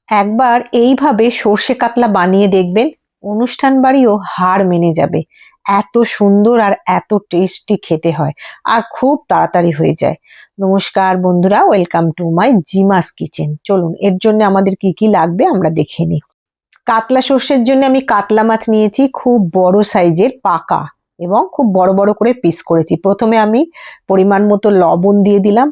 একবার এইভাবে সর্ষে কাতলা বানিয়ে দেখবেন, অনুষ্ঠান বাড়িও হার মেনে যাবে। এত সুন্দর আর এত টেস্টি খেতে হয়, আর খুব তাড়াতাড়ি হয়ে যায়। নমস্কার বন্ধুরা, ওয়েলকাম টু মাই জিমাস কিচেন। চলুন এর জন্য আমাদের কি কি লাগবে আমরা দেখে নিই। কাতলা সর্ষের জন্য আমি কাতলা মাছ নিয়েছি, খুব বড় সাইজের পাকা, এবং খুব বড় বড় করে পিস করেছি। প্রথমে আমি পরিমাণ মতো লবণ দিয়ে দিলাম,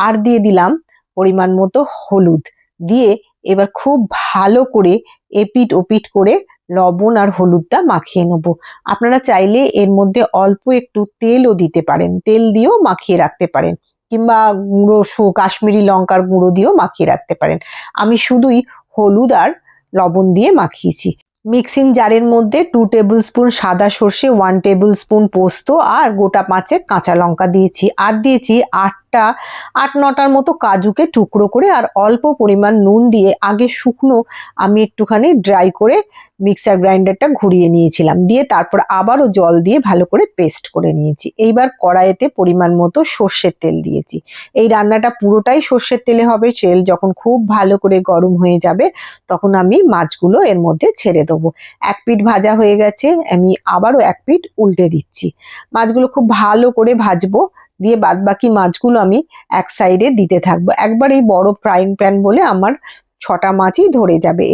আর দিয়ে দিলাম পরিমাণ মতো হলুদ দিয়ে এবার খুব ভালো করে এপিট ওপিট করে লবণ আর হলুদটা মাখিয়ে নেবো। আপনারা চাইলে এর মধ্যে অল্প একটু তেলও দিতে পারেন, তেল দিয়েও মাখিয়ে রাখতে পারেন, কিংবা গুঁড়ো কাশ্মীরি লঙ্কার গুঁড়ো দিয়েও মাখিয়ে রাখতে পারেন। আমি শুধুই হলুদ আর লবণ দিয়ে মাখিয়েছি। মিক্সিং জারের মধ্যে 2 টেবিল স্পুন সাদা সর্ষে, 1 টেবিল স্পুন পোস্ত আর গোটা 5 কাঁচা লঙ্কা দিয়েছি, আর দিয়েছি 8-9টার মতো কাজুকে টুকরো করে, আর অল্প পরিমাণ নুন দিয়ে আগে শুকনো আমি একটুখানি ড্রাই করে মিক্সার গ্রাইন্ডারটা ঘুরিয়ে নিয়েছিলাম, দিয়ে তারপর আবারও জল দিয়ে ভালো করে পেস্ট করে নিয়েছি। এইবার কড়াইতে পরিমাণ মতো সর্ষের তেল দিয়েছি। এই রান্নাটা পুরোটাই সর্ষের তেলে হবে। তেল যখন খুব ভালো করে গরম হয়ে যাবে তখন আমি মাছগুলো এর মধ্যে ছেড়ে দেবো। এক পিঠ ভাজা হয়ে গেছে, আমি আবারও এক পিঠ উল্টে দিচ্ছি। মাছগুলো খুব ভালো করে ভাজবো, দিয়ে বাদবাকি মাছগুলো আমি এক সাইডে দিতে থাকবো। একবার এই বড় ফ্রাইং প্যান বলে আমার 6টা মাছই ধরে যাবে।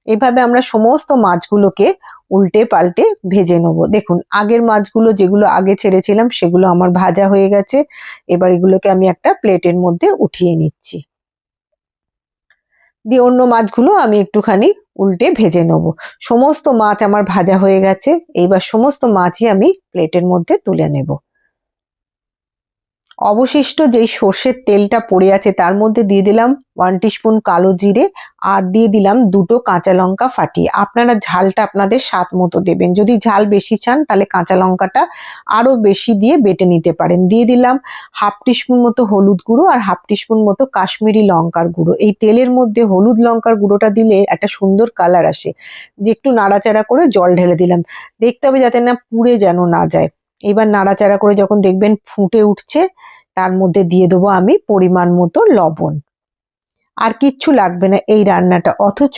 এইভাবে আমরা সমস্ত মাছগুলোকে উল্টে পাল্টে ভেজে নেবো। দেখুন আগের মাছগুলো যেগুলো আগে ছেড়েছিলাম সেগুলো আমার ভাজা হয়ে গেছে। এবার এগুলোকে আমি একটা প্লেটের মধ্যে উঠিয়ে নিচ্ছি, দিয়ে অন্য মাছগুলো আমি একটুখানি উল্টে ভেজে নেব। সমস্ত মাছ আমার ভাজা হয়ে গেছে, এইবার সমস্ত মাছই আমি প্লেটের মধ্যে তুলে নেব। অবশিষ্ট যেই সর্ষের তেলটা পড়ে আছে তার মধ্যে দিয়ে দিলাম 1 টিস্পুন কালো জিরে, আর দিয়ে দিলাম 2টো কাঁচা লঙ্কা ফাটিয়ে। আপনারা ঝালটা আপনাদের স্বাদ মতো দেবেন, যদি ঝাল বেশি চান তাহলে কাঁচা লঙ্কাটা আরো বেশি দিয়ে বেটে নিতে পারেন। দিয়ে দিলাম 1/2 টিস্পুন মতো হলুদ গুঁড়ো আর 1/2 টিস্পুন মতো কাশ্মীরি লঙ্কার গুঁড়ো। এই তেলের মধ্যে হলুদ লঙ্কার গুঁড়োটা দিলে একটা সুন্দর কালার আসে। যে একটু নাড়াচাড়া করে জল ঢেলে দিলাম, দেখতে হবে যাতে না পুড়ে যেন না যায়। এবার নাড়াচাড়া করে যখন দেখবেন ফুটে উঠছে, তার মধ্যে দিয়ে দেবো আমি পরিমাণ মতো লবণ। আর কিচ্ছু লাগবে না এই রান্নাটা, অথচ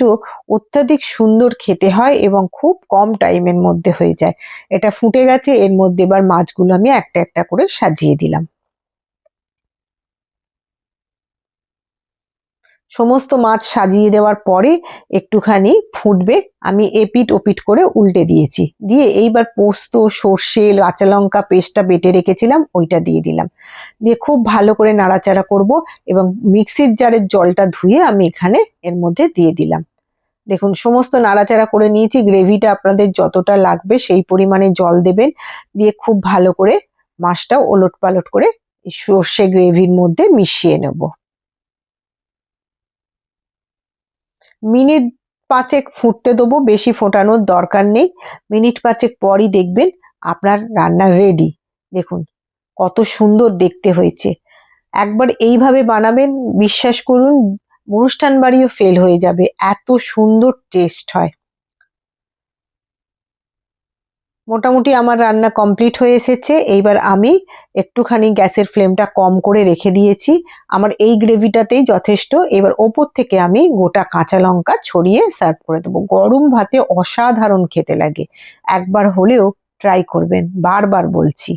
অত্যাধিক সুন্দর খেতে হয় এবং খুব কম টাইমের মধ্যে হয়ে যায়। এটা ফুটে গেছে, এর মধ্যে এবার মাছগুলো আমি একটা একটা করে সাজিয়ে দিলাম। সমস্ত মাছ সাজিয়ে দেওয়ার পরে একটুখানি ফুটবে, আমি এপিট ওপিট করে উল্টে দিয়েছি। দিয়ে এইবার পোস্ত, সর্ষে, কাঁচা লঙ্কা পেস্টটা বেটে রেখেছিলাম ওইটা দিয়ে দিলাম, দিয়ে খুব ভালো করে নাড়াচাড়া করব, এবং মিক্সির জারের জলটা ধুয়ে আমি এখানে এর মধ্যে দিয়ে দিলাম। দেখুন সমস্ত নাড়াচাড়া করে নিয়েছি। গ্রেভিটা আপনাদের যতটা লাগবে সেই পরিমাণে জল দেবেন, দিয়ে খুব ভালো করে মাছটা ওলট পালট করে সর্ষে গ্রেভির মধ্যে মিশিয়ে নেব। মিনিট 5 ফুটতে দেবো, বেশি ফোটানোর দরকার নেই। মিনিট 5 পরই দেখবেন আপনার রান্না রেডি। দেখুন কত সুন্দর দেখতে হয়েছে। একবার এইভাবে বানাবেন, বিশ্বাস করুন অনুষ্ঠান বাড়িও ফেল হয়ে যাবে, এত সুন্দর টেস্ট হয়। মোটামুটি আমার রান্না কমপ্লিট হয়ে এসেছে। এইবার আমি একটুখানি গ্যাসের ফ্লেমটা কম করে রেখে দিয়েছি, আমার এই গ্রেভিটাতেই যথেষ্ট। এবার ওপর থেকে আমি গোটা কাঁচা লঙ্কা ছড়িয়ে সার্ভ করে দেবো। গরম ভাতে অসাধারণ খেতে লাগে, একবার হলেও ট্রাই করবেন, বারবার বলছি।